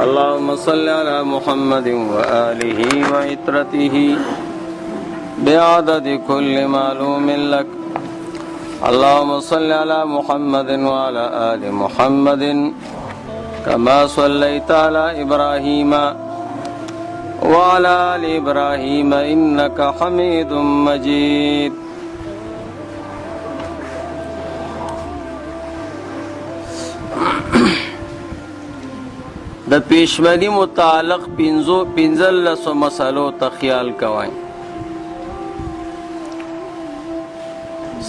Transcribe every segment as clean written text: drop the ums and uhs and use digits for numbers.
اللهم صل على محمد وآله وعترته بعدد كل معلوم لك. اللهم صل على محمد وعلى آل محمد كما صليت على إبراهيم وعلى آل إبراهيم إنك حميد مجيد. د پیشمنی متعلق پنځلسو مسلو ته خیال کوئ.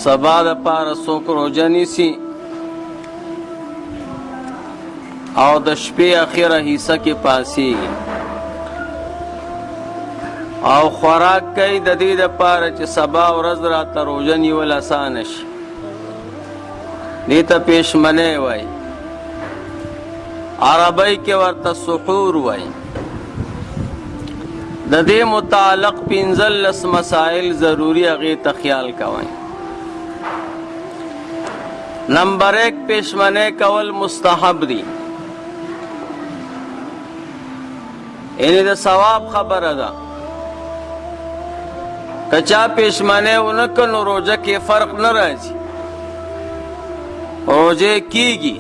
سبا د پاره څوک روژه نیسي او د شپې اخره حصہ کې پاسېږي او خوراک کوي د دې دپاره چې سبا ورځ راته روژه نیول اسانه شي، دې ته پیشمنی وایي. عربی کې ورته سحور وایي. د دې متعلق پنځلس مسائل ضروری هغې ته خیال کوئ. نمبر 1 پیشمنی کول مستحب دي، یعنی د ثواب خبره ده. که چا پیشمنی ونه کړ نو روژه کې فرق نه راځي، روژه کېږي،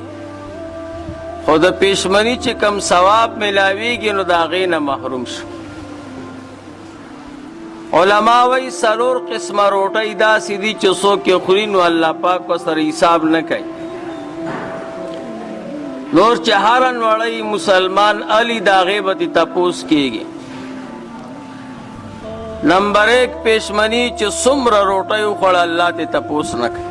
خو د پیشمنی چې کم ثواب ملاویږي نو د هغې نه محروم شو. علما وایي 4 قسمه روټۍ داسې دي چې څوک یې خوري نو الله پاک ورسره حساب نه کوي. نور چې هره نوړۍ مسلمان علي د هغې به دې تپوس کېږي. نمبر 1 پیشمنی چې څومره روټۍ وخوړه الله دې تپوس نه کوي.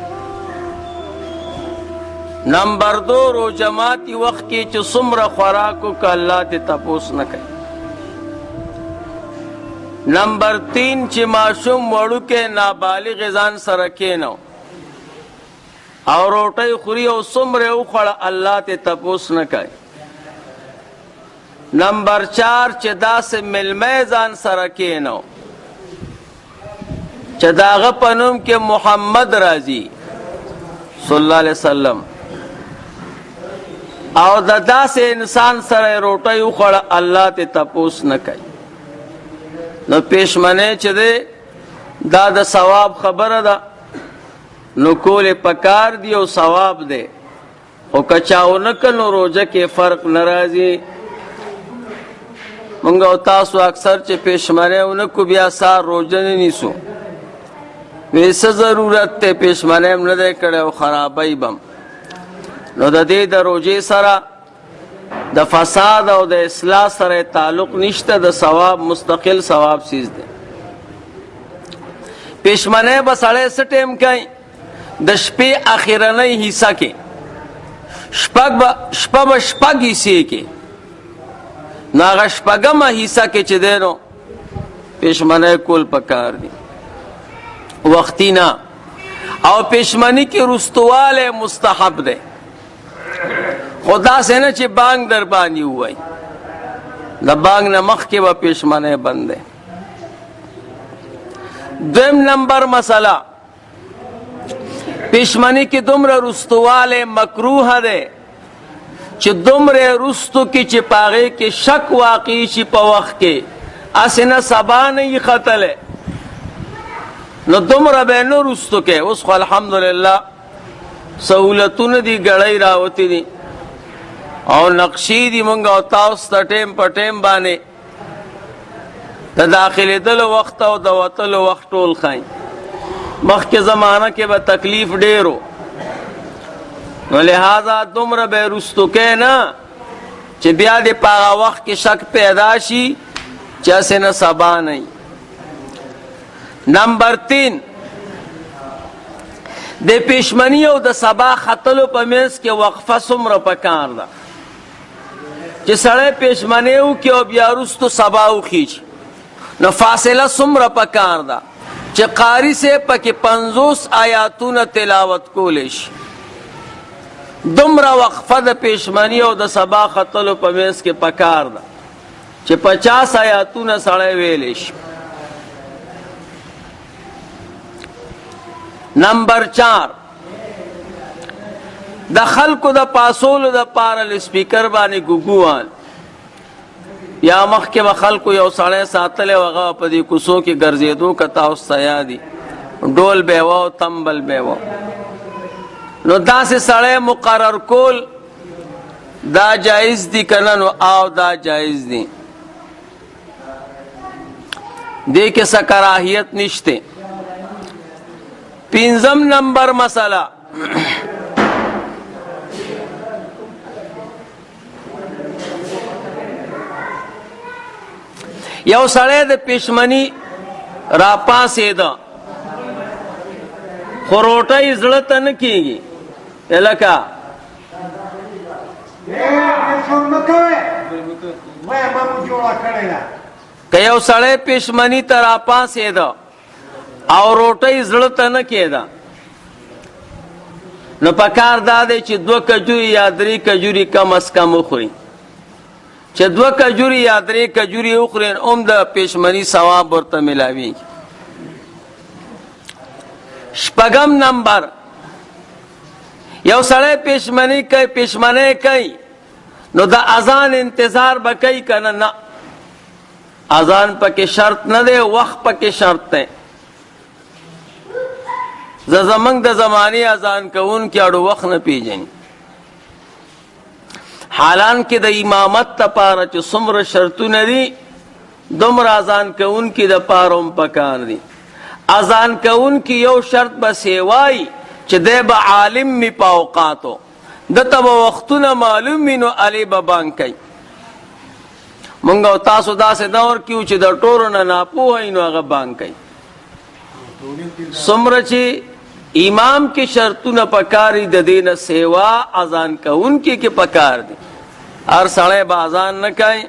نمبر 2 روژه ماتي وخت کې چې څومره خوراک وکړه الله دې تپوس نه کوي. نمبر 3 چې ماشوم وړوکی نابالغ ځان سره کېنو او روټۍ خوري او څومره یې وخوړه الله دې تپوس نه کوي. نمبر 4 چې داسې مېلمه ځان سره کېنو چې د هغه په نوم کې محمد راځي صلی الله علیه وسلم او د داسې انسان سره روټۍ وخوړه الله دې تپوس نه کوي. نو پیشمنی چې دی دا د ثواب خبره ده، نو کول پکار دی او ثواب دی، خو که چا ونه کړ نو روژه کې فرق نه راځي. مونږ او تاسو اکثر چې پیشمنی ونه کړو بیا سهار روژه نه نیسو، وایي څه ضرورت دی، پیشمنی هم نه دی کړی او خرابی بم. نو د دې د روژې سره د فساد او د اصلاح سره تعلق نشته، د ثواب مستقل ثواب چیز دی. پیشمنی به سړی څه ټیم کوي؟ د شپې اخرنۍ حصہ کې شپه به شپږ حصې کې نو هغه شپږمه حصہ کې چې دی نو پیشمنی کول پکار دي، وختي نه. او پیشمنی کې رستواله مستحب دی، خدا سے نه چې بانګ در باندې ووایي، د بانګ نه مخکې به پیشمنی بند دی. 2 نمبر مسله پیشمنی کې دومره رستواله مکروه دی چې دومره رستو کې چې په هغې کې شک واقع شي په وخت کې هسې نه سبا نه یې ختلی نو دومره به نه رستو کې. اوس خو الحمدلله سهولتونه دي، ګړۍ راوتې دي او نقشې دي، مونږ او تاسو ته ټیم په ټیم باندې د داخلېدلو وخت او د وتلو وخت ټول ښایي. مخکې زمانه کې به تکلیف ډېر و، نو لہذا دومره به یې رستو کې نه چې بیا دې په هغه وخت کې شک پیدا شي چې هسې نه سبا نه وي. نمبر 3 د پیشمنی او د سبا ختلو په منځ کې وقفه څومره پکار ده چې سړی پیشمنی وکړي او بیا وروستو سبا وخیږي، نو فاصله څومره پکار ده چې قاري صاحب پکې 50 آیاتونه تلاوت کولی شي. دومره وقفه د پیشمنی او د سبا ختلو په منځ کې پکار ده چې 50 آیاتونه سړی ویلی شي. نمبر 4 د خلکو د پاسولو د پاره سپیکر باندې ګوګوان یا مخکې به خلکو یو سړی ساتلی و هغه په دې کوڅو کې ګرځېدو که تاسو ته یاد ډول به و تمبل به و نو داسې سړی مقرر کول دا جایز دی که نه؟ نو او دا جایز دی، دې کې څه کراهیت نشته. 5 نمبر مسله یو سړی د پښمنی را پاسېده خو روټۍ زړه ته نه کېږي لکه که یو سړی پښمنی ته را پاسېده او روټۍ زړه ته نه کېده نو پکار دا دی چې 2 کجوري یا 3 کجوري کم از کم وخوري، چې 2 کجوري یا 3 کجوري وخوري هم د پښمنی ثواب ورته ملاوي. 6 نمبر یو سړی پښمنۍ کوي نو د اذان انتظار به کوي که نه؟ نه، اذان پکې شرط نه دی، وخت پکې شرط دی. زمنګ د زمانی اذان کوونکي اړو وخت نه پیژني، حالانکه د امامت لپاره چې څومره شرطونه دي دومره اذان کوونکي د پاره هم پکار دي. اذان کوونکي یو شرط بس یې وایي چې دی به عالم وي په اوقاتو، دته به وختونه معلوم وي نو هلې به بانګ کوي. مونږ او تاسو داسې دور کې وو چې د ټولو نه ناپوهه وي نو هغه بانګ کوي. څومره چې امام کې شرطونه پکاري د دې نه سیوا اذان کوونکي کې پکار دي. هر سړی به اذان نه کوي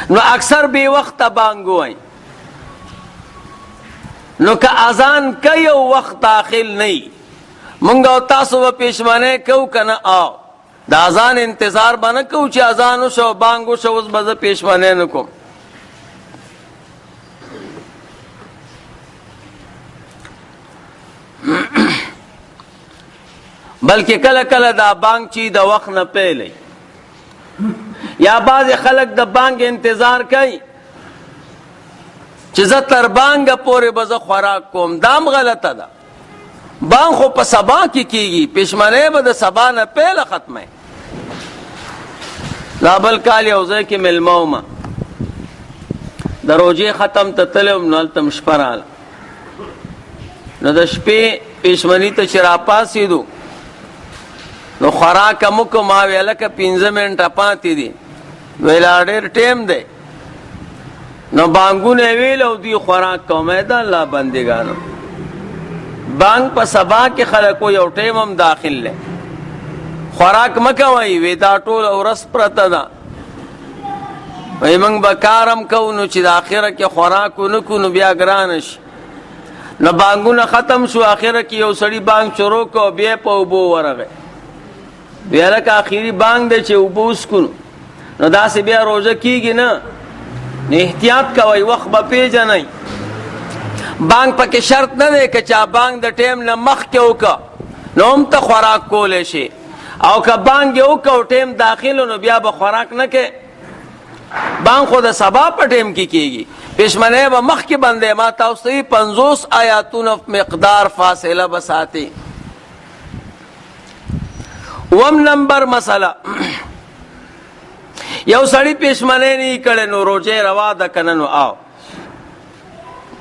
نو اکثر بې وخته بانګ وایي، نو که اذان کوي او وخت داخل نه وي مونږ او تاسو به پښمنۍ کوو که نه؟ او د اذان انتظار به نه کوو چې اذان وشو بانګ وشو اوس به زه پښمنۍ نه کوم. بلکې کله کله دا بانګ چې د وخت نه پیلی یا بعض خلک د بانګ انتظار کوي چې زه تر بانګه پورې به زه خوراک کوم، دام غلطه ده. بانګ خو په سبا کې کېږي، پښمنۍ به د سبا نه پیله ختمه. لا بل کال یو ځای کې میلمه ومه د روژې ختم ته تللی وم نو هلته م شپه راغله نو د شپې پښمني ته چې راپاڅېدو نو خوراک مو کو ما وی لکه 15 منټه پاتې دي ویلا ډېر ټیم دی نو بانګونه ویل او دی خوراک کومه ده الله بندګانو. بانګ په سبا کې خلکو یو ټیم هم داخل لې خوراک مکوي وی دا ټول ورځ پرته ده وی موږ به کارم کوو نو چې د اخره کې خوراک ونه کړو نو بیا ګرانه شي. نو بانګونه ختم شو، اخره کې یو سړي بانګ شروع کړو بیا په اوبو ورغی بیا لکه آخري بانګ دی چې اوبه وڅښو نو داسې بیا روژه کېږي نه. نو احتیاط کوئ، وخت به پیژنئ. بانګ پکې شرط نه دی که چا بانګ د ټیم نه مخکې وکړه نو هم ته خوراک کولی شي، او که بانګ یې وکړه او ټیم داخل نو بیا به خوراک نه کوې. بانګ خو د سبا په ټیم کې کېږي، پښمنۍ به مخکې بندی. ما تاسو ته 50 آیاتونه مقدار فاصله به ساتي. 1 نمبر مسله یو سړی پښمنۍ نه کړي نو روژه روا ده که نه؟ نو آو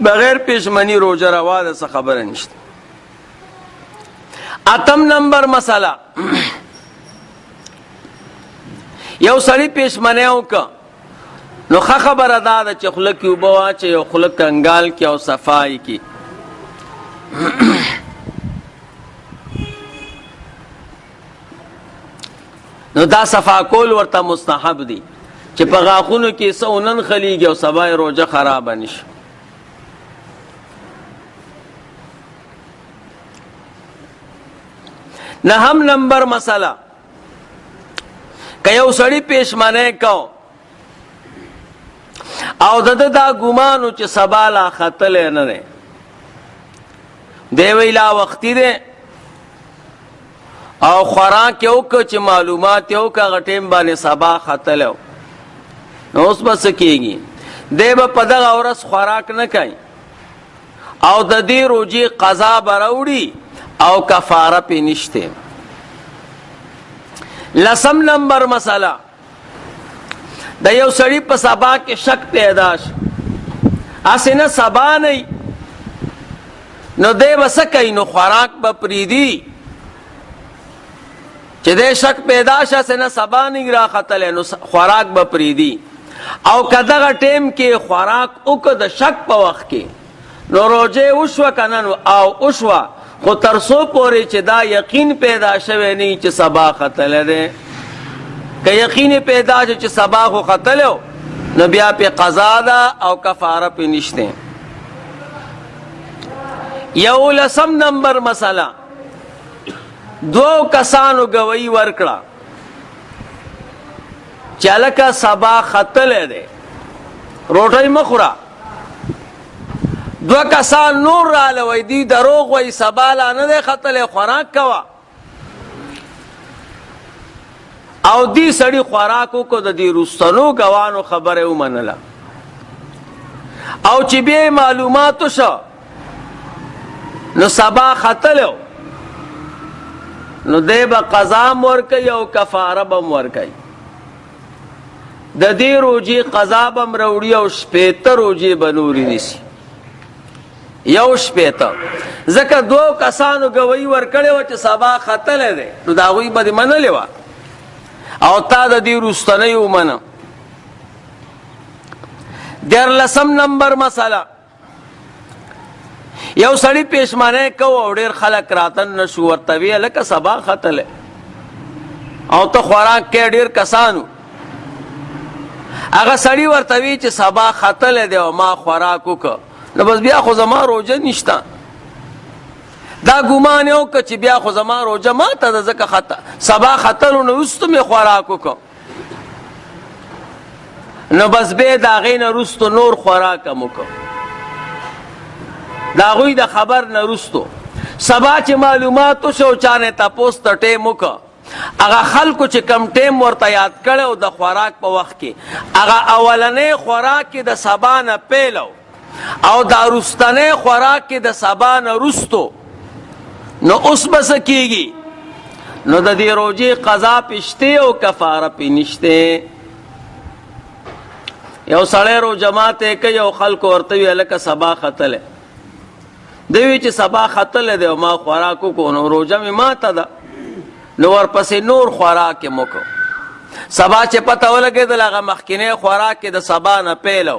بغیر پښمنۍ روژه روا ده، څه خبره نشته. 8 نمبر مسله یو سړی پښمنۍ وکړه نو ښه خبره دا ده چې خوله کې اوبه واچوي او خوله کنګال کړي او صفا یې کړي. نو دا صفا کول ورته مستحب دي چې په غاښونو کې څه ونن خلیږي او سبا یې روژه خرابه نشي. نهم نمبر مسله که یو سړی پښمنۍ کو او دده دا ګمانو چې سبا لا ختلی نه دی، دی وی لا وختي دی او خوراک یو که چې معلومات یو که هغه ټیم باندې سبا ختلی نو اوس به څه کېږي دی به په دغه ورځ خوراک نه کوي او د دې روجې قضا به راوړي او کفاره پې نشته. لسم نمبر مسله د یو سړي په سبا کې شک پیدا شي هسې نه سبا نه نو دی به څه کوي نو خوراک به پرېږدي چې دی شک پیدا شي هسې نه سبا نه راختلی نو خوراک به پرېږدي او که دغه ټیم کې خوراک وکړه د شک په وخت کې نو روجې وشوه که نه او وشوه خو تر څو پورې چې دا یقین پیدا شوی نه چې سبا ختلی دی که یقین پیدا شي چې سبا خو ختلی نو بیا پې قضا ده او کفاره پې نشته. یو لسم نمبر مسله دو کسانو گوئی ورکړه چې هلکه سبا ختلی دی روټۍ مه خوره دو کسان نور راله وی دی دروغ وی سبا لا نه دی ختلی خوراک کوه او دی سړي خوراک وکړو د دې رستنو ګوانو خبره ومنله او چې بیا معلومات وشو نو سبا ختلی نو دی به قضا هم ورکوي او کفاره به هم ورکوي د دې روجې قضا به هم راوړي او شپېته روجې به نورې نیسي یو شپېته ځکه دوو کسانو ګویي ورکړې وه چې سبا ختلی دی نو د هغوی به دې منلې وه او تا د دې رستنۍ ومنه. دیارلسم نمبر مسله یو سړي پېشمانی کوو او ډېر خلک راتن نه شو ورته ویې هلکه سبا ختلی او ته خوراک کوې ډېر کسانو هغه سړي ورته وی چې سبا ختلی دی او ما خوراک وکړه نو بس بیا خو زما روجه نشته دا ګمان یې وکړه چې بیا خو زما روجه ماته ده ځکه سبا ختلو نه وروستو مې خوراک وکړه نو بس بیا د هغې نه وروستو نور خوراک هم وکړه د هغوی د خبر نه وروستو سبا چې معلومات وشو چا نه تپوس ته ټیم وکړه هغه خلکو چې کم ټیم ورته یاد کړی و د خوراک په وخت کې هغه اولنی خوراک کې د سبا نه پیلو او دا رستنی خوراک کې د سبا نه وروستو نو اوس به څه کېږي نو د دې روجې قضا پې شته او کفاره پې نشته. یو سړی روجه ماتی کوي او خلکو ورته وي هلکه سبا ختلی دی وی چې سبا ختلی دی او ما خوراک وکړو نو روجه مې ماته ده نو ورپسې نور خوراک یې وکړو سبا چې پته ولګېدل هغه مخکینی خوراک کې د سبا نه پیلو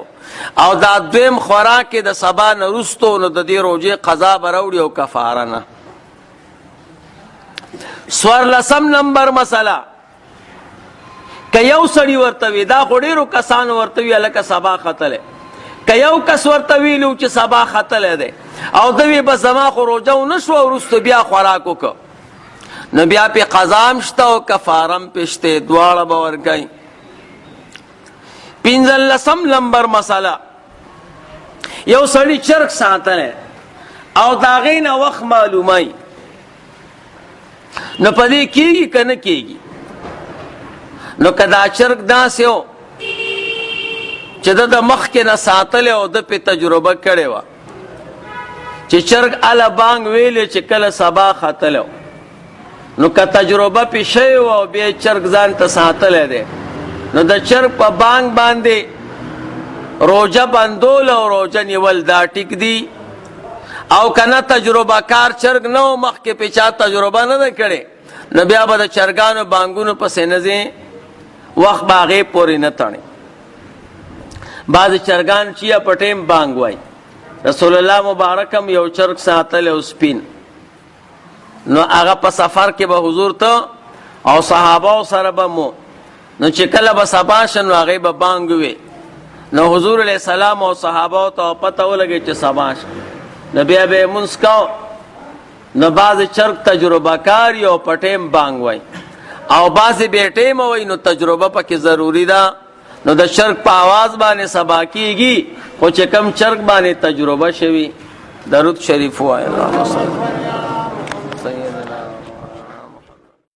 او دا دویم خوراک کې د سبا نه وروستو نو د دې روجې قضا به راوړي او کفاره نه. څوارلسم نمبر مسله که یو سړي ورته وي دا خو ډېرو کسانو ورته وي هلکه سبا ختلی که یو کس ورته ویلو چې سبا ختلی دی او ده وی بس زما خو روجه ونه شوه وروستو بیا خوراک وکړه نو بیا پې قضا هم شته او کفاره هم پې شته دواړه به ورکوي. پنځلسم نمبر مسله یو سړي چرګ ساتلی او د هغې نه وخت معلوموي نو په دې کېږي که نه کېږي نو که دا چرګ داسې و چې ده د مخکې نه ساتلی او ده پې تجربه کړې وه چې چرګ اله بانګ ویلې چې کله سبا ختلی نو که تجربه پې شوې وه او بیا چرګ ځان ته ساتلی دی نو د چرګ په بانګ باندې روجه بندول او روجه نیول دا ټیک دی او که نه تجربه کار چرګ نه و مخکې پې چا تجربه نه ده کړې نو بیا به د چرګانو بانګونو پسې نه ځې وخت به هغې پورې نه تړې. بعضې چرګان چې یا په ټیم بانګ وایي رسول الله مبارک هم یو چرګ ساتلی او سپین نو هغه په سفر کې به حضور ته او صحابه سره به مو نو چې کله به سبا شه نو هغې به بانګ وي نو حضور علیه السلام او صحابه ته پته ولګي چې سبا شه نو بیا به یې مونځ کو نو بعضې چرګ تجربه کار یو په ټیم بانګ وایي او بعضې بې ټیمه وایي نو تجربه پکې ضروري ده نو د چرګ په آواز باندې سبا کېږي خو چې کم چرګ باندې تجربه شوي درود شریف وایي اللهم صل